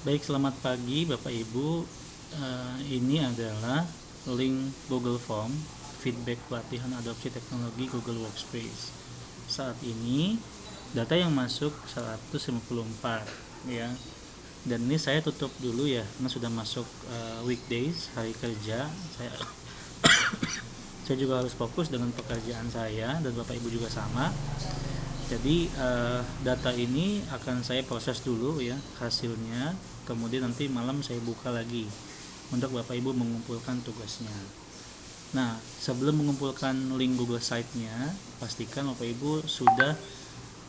Baik, selamat pagi Bapak Ibu. Ini adalah link Google Form feedback pelatihan adopsi teknologi Google Workspace. Saat ini data yang masuk 154 ya. Dan ini saya tutup dulu ya, karena sudah masuk weekdays, hari kerja. Saya juga harus fokus dengan pekerjaan saya dan Bapak Ibu juga sama. Jadi data ini akan saya proses dulu ya hasilnya, kemudian nanti malam saya buka lagi untuk Bapak Ibu mengumpulkan tugasnya. Nah, sebelum mengumpulkan link Google Site-nya, pastikan Bapak Ibu sudah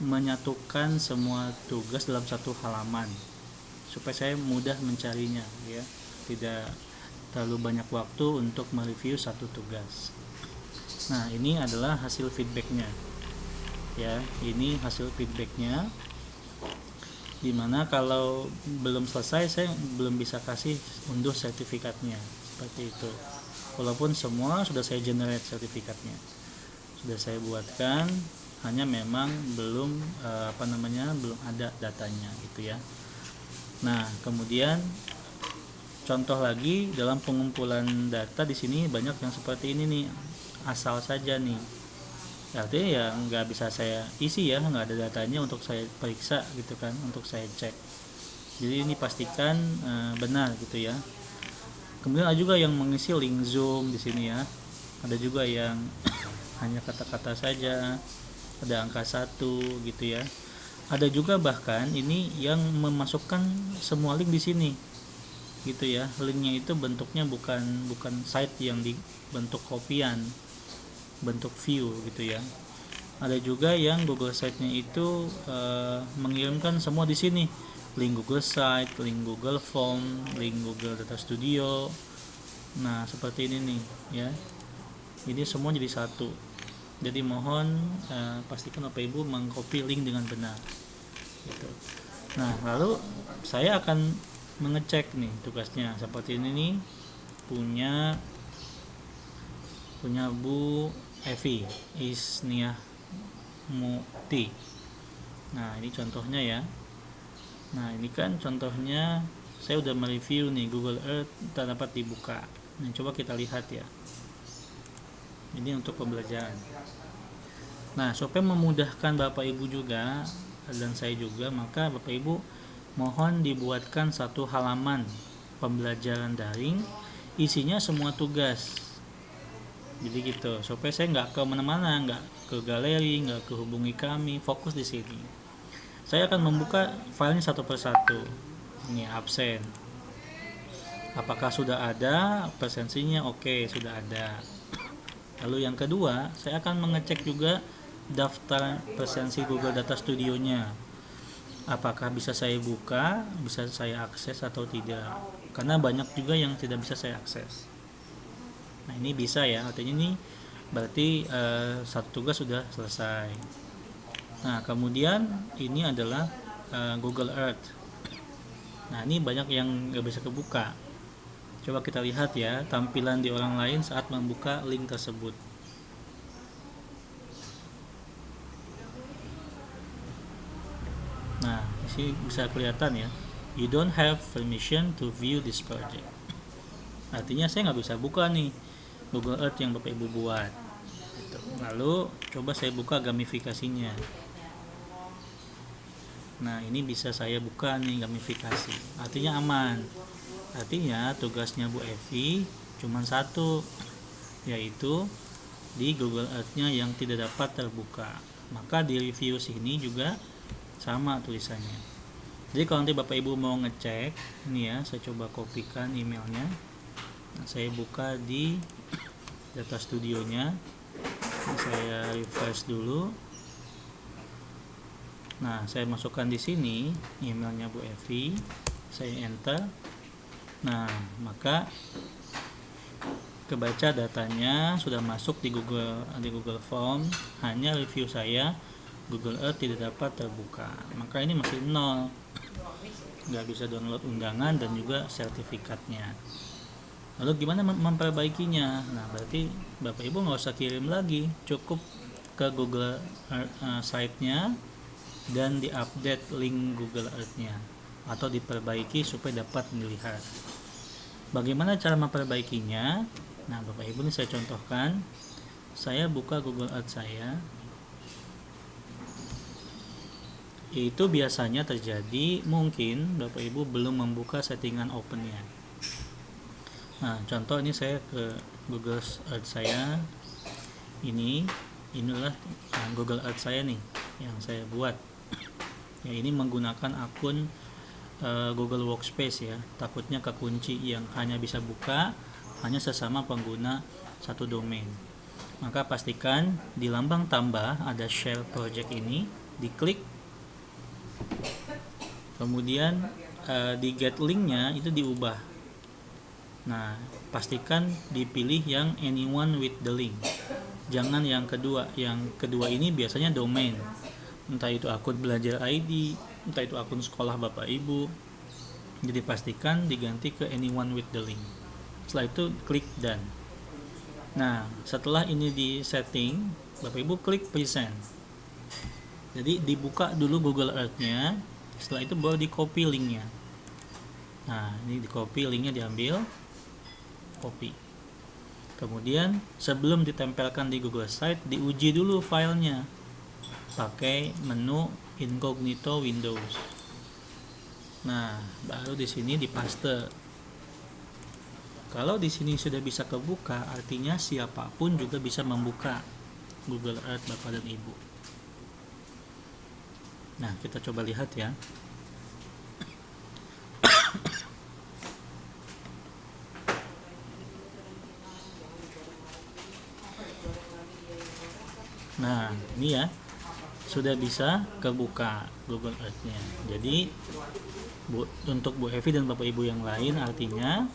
menyatukan semua tugas dalam satu halaman supaya saya mudah mencarinya ya, tidak terlalu banyak waktu untuk mereview satu tugas. Nah, ini adalah hasil feedbacknya ya, ini hasil feedbacknya, dimana kalau belum selesai saya belum bisa kasih unduh sertifikatnya seperti itu, walaupun semua sudah saya generate sertifikatnya, sudah saya buatkan, hanya memang belum belum ada datanya gitu ya. Nah, kemudian contoh lagi dalam pengumpulan data di sini banyak yang seperti ini nih, asal saja nih, artinya ya nggak bisa saya isi ya, nggak ada datanya untuk saya periksa gitu kan, untuk saya cek. Jadi ini pastikan benar gitu ya. Kemudian ada juga yang mengisi link Zoom di sini ya, ada juga yang hanya kata-kata saja, ada angka 1 gitu ya. Ada juga bahkan ini yang memasukkan semua link di sini gitu ya. Linknya itu bentuknya bukan site yang dibentuk kopian, bentuk view gitu ya. Ada juga yang Google Site-nya itu mengirimkan semua di sini, link Google Site, link Google Form, link Google Data Studio. Nah, seperti ini nih ya. Ini semua jadi satu. Jadi mohon pastikan Bapak Ibu mengcopy link dengan benar. Gitu. Nah, lalu saya akan mengecek nih tugasnya seperti ini nih, punya Bu Evi Isniah Muti. Nah, ini contohnya ya. Nah, ini kan contohnya saya udah mereview nih, Google Earth tak dapat dibuka. Nah, coba kita lihat ya. Ini untuk pembelajaran. Nah, supaya memudahkan Bapak Ibu juga dan saya juga, maka Bapak Ibu mohon dibuatkan satu halaman pembelajaran daring, isinya semua tugas. Jadi gitu, supaya saya nggak ke mana-mana, nggak ke galeri, nggak kehubungi kami, fokus di sini. Saya akan membuka filenya satu persatu. Ini absen. Apakah sudah ada presensinya? Oke, sudah ada. Lalu yang kedua, saya akan mengecek juga daftar presensi Google Data Studio-nya. Apakah bisa saya buka, bisa saya akses atau tidak? Karena banyak juga yang tidak bisa saya akses. Nah, ini bisa ya, artinya ini berarti satu tugas sudah selesai. Nah, kemudian ini adalah Google Earth. Nah, ini banyak yang nggak bisa kebuka. Coba kita lihat ya tampilan di orang lain saat membuka link tersebut. Nah, di sini bisa kelihatan ya, you don't have permission to view this project. Artinya saya nggak bisa buka nih Google Earth yang Bapak Ibu buat. Lalu coba saya buka gamifikasinya. Nah, ini bisa saya buka nih gamifikasi, artinya aman. Artinya tugasnya Bu Evi cuma satu, yaitu di Google Earth-nya yang tidak dapat terbuka. Maka di review sini juga sama tulisannya. Jadi kalau nanti Bapak Ibu mau ngecek, ini ya, saya coba kopikan emailnya. Nah, saya buka di Data Studio-nya. Saya refresh dulu. Nah, saya masukkan di sini emailnya Bu Evi. Saya enter. Nah, maka kebaca datanya sudah masuk di Google Form. Hanya review saya Google Earth tidak dapat terbuka. Maka ini masih 0. Nggak bisa download undangan dan juga sertifikatnya. Lalu gimana memperbaikinya? Nah, berarti Bapak Ibu nggak usah kirim lagi, cukup ke Google Site-nya dan diupdate link Google Earth-nya. atau diperbaiki supaya dapat melihat. Bagaimana cara memperbaikinya? Nah, Bapak Ibu, ini saya contohkan. Saya buka Google Earth saya. Itu biasanya terjadi mungkin Bapak Ibu belum membuka settingan opennya. Nah, contoh ini saya ke Google Earth saya. Inilah Google Earth saya nih yang saya buat. Ya, ini menggunakan akun Google Workspace ya. Takutnya kekunci, yang hanya bisa buka hanya sesama pengguna satu domain. Maka pastikan di lambang tambah ada shell project ini, diklik. Kemudian di get linknya itu diubah. Nah, pastikan dipilih yang anyone with the link. Jangan yang kedua. Yang kedua ini biasanya domain. Entah itu akun belajar ID, entah itu akun sekolah Bapak Ibu. Jadi pastikan diganti ke anyone with the link. Setelah itu klik done. Nah, setelah ini di setting, Bapak Ibu klik present. Jadi dibuka dulu Google Earth-nya. Setelah itu baru di copy linknya. Nah, ini di copy linknya, diambil, copy. Kemudian sebelum ditempelkan di Google Site, diuji dulu filenya pakai menu incognito Windows. Nah, baru di sini dipaste. Kalau di sini sudah bisa kebuka, artinya siapapun juga bisa membuka Google Earth Bapak dan Ibu. Nah, kita coba lihat ya. Nah, ini ya, sudah bisa kebuka Google Earth-nya. Jadi untuk Bu Evi dan Bapak Ibu yang lain, artinya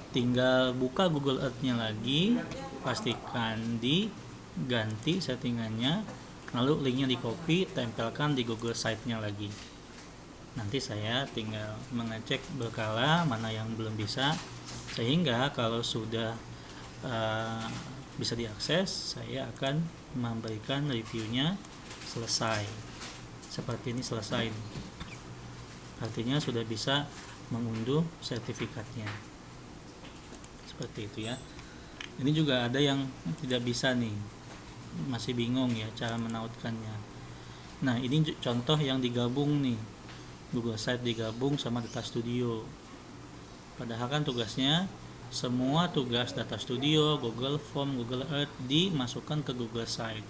tinggal buka Google Earth-nya lagi, pastikan diganti settingannya, lalu linknya di copy, tempelkan di Google Site-nya lagi. Nanti saya tinggal mengecek berkala mana yang belum bisa, sehingga kalau sudah bisa diakses, saya akan memberikan reviewnya selesai. Seperti ini, selesai. Artinya sudah bisa mengunduh sertifikatnya. Seperti itu ya. Ini juga ada yang tidak bisa nih, masih bingung ya cara menautkannya. Nah, ini contoh yang digabung nih, Google Site digabung sama Data Studio. Padahal kan tugasnya semua tugas Data Studio, Google Form, Google Earth dimasukkan ke Google Site,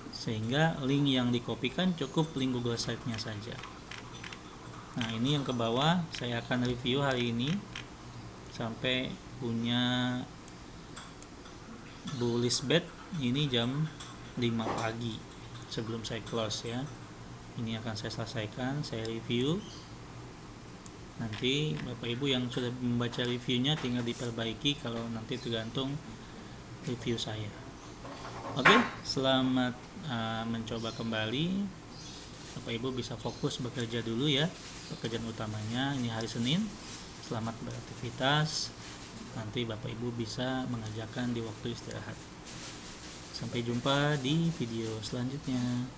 sehingga link yang dikopikan cukup link Google Site-nya saja. Nah, ini yang ke bawah saya akan review hari ini sampai punya Bu Lisbeth. Ini jam 5 pagi sebelum saya close ya. Ini akan saya selesaikan, saya review. Nanti Bapak Ibu yang sudah membaca reviewnya tinggal diperbaiki kalau nanti tergantung review saya. Oke, selamat mencoba kembali. Bapak Ibu bisa fokus bekerja dulu ya. Pekerjaan utamanya ini hari Senin. Selamat beraktivitas. Nanti Bapak Ibu bisa mengerjakan di waktu istirahat. Sampai jumpa di video selanjutnya.